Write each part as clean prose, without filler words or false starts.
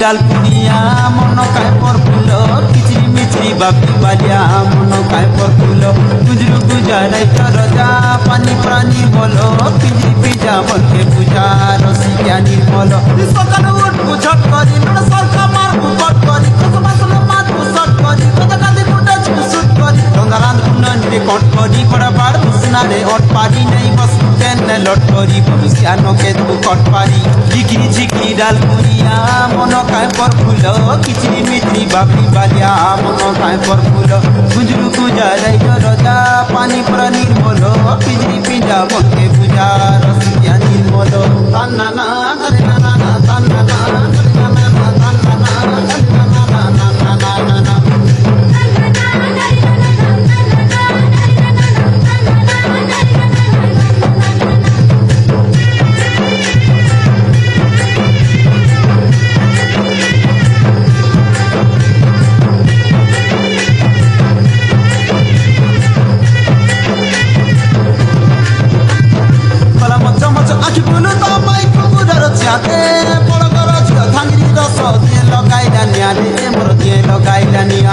ডাল পুরিয়া মন কায় পর ফুল কিচরি মিচরি বাপি বালিয়া মন কায় পর ফুল গুজরু গুজারাই রজা পানি প্রাণী বলো পিঞ্জি পিজা বলকে পূজা রসিকা নির্মল সকাল উঠবু ঝট করি সরকার মারবু কট করি মাসলে মারবু শট করি কথা কাঁদি ফুটা ছুট করি রঙা রাঁধ পুনরে কট করি কড়া বার উসনারে অট পারি নেই বস কেন লট করি পুরুষিয়া নকে তু কট পারি ঝিকরি ঝিকরি ডাল পুরিয়া মন কায় পর ফুল কিচরি মিচরি বাপি বালিয়া মন কায় পর ফুল গুজরু গুজারাই রজা পানি পুরা নির্মল পিজরি পিজা বলকে পূজা রসিয়া নির্মল তান্না না করে না না তান্না না করে না না তান্না না আখি ফুল তোমায় কুকুরের ছাতে বড় বড় ঝিও ভাঙিরি রস দিয়ে লগাইলা নিয়া রে মোর দিয়ে লগাইলা নিয়া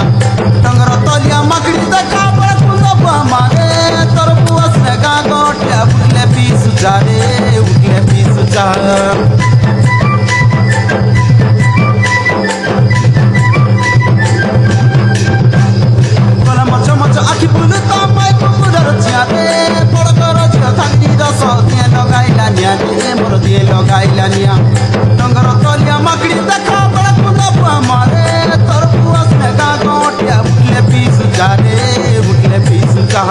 টঙ্গর তলিয়া মাকড়ি দেখা বড় ফুল আমারে তোর পুয়াস রে গা গটিয়া উঠলে পিছু যা রে উঠলে পিছু যা আখি ফুল তোমায় কুকুরের ছাতে বড় বড় ঝিও ভাঙিরি রস দিয়ে লগাইলা নিয়া রে মোর দিয়ে লগাইলা নিয়া টঙ্গর তলিয়া মাকড়ি দেখা বড় ফুল আমারে তোর পুয়াস রে গা গটিয়া উঠলে পিছু যা রে উঠলে পিছু যা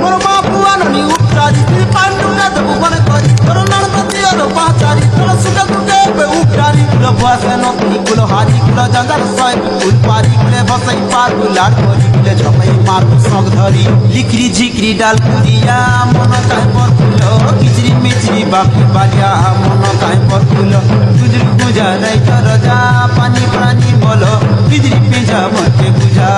মোর মা পুয়া ননি উপচারি তুই পান্ডু না দেবু মনে করি তোর ননদ দিয়র পাচারি তোর সুখে দুঃখে বে উপচারি কুল বসে নকলি কুল হারি কুল জঙ্গল সয় কুল পারি কুলে বসাই পার কুলার করি কুলে ঝপাই মারু সগ ধরি লিকরি ঝিকরি ডাল পুরিয়া মন কায় পর ফুল কিচরি মিচরি বাপি বালিয়া মন কায় পর ফুল গুজরু গুজারাই রজা পানি প্রাণী বলো পিজরি পিজা বলকে পূজা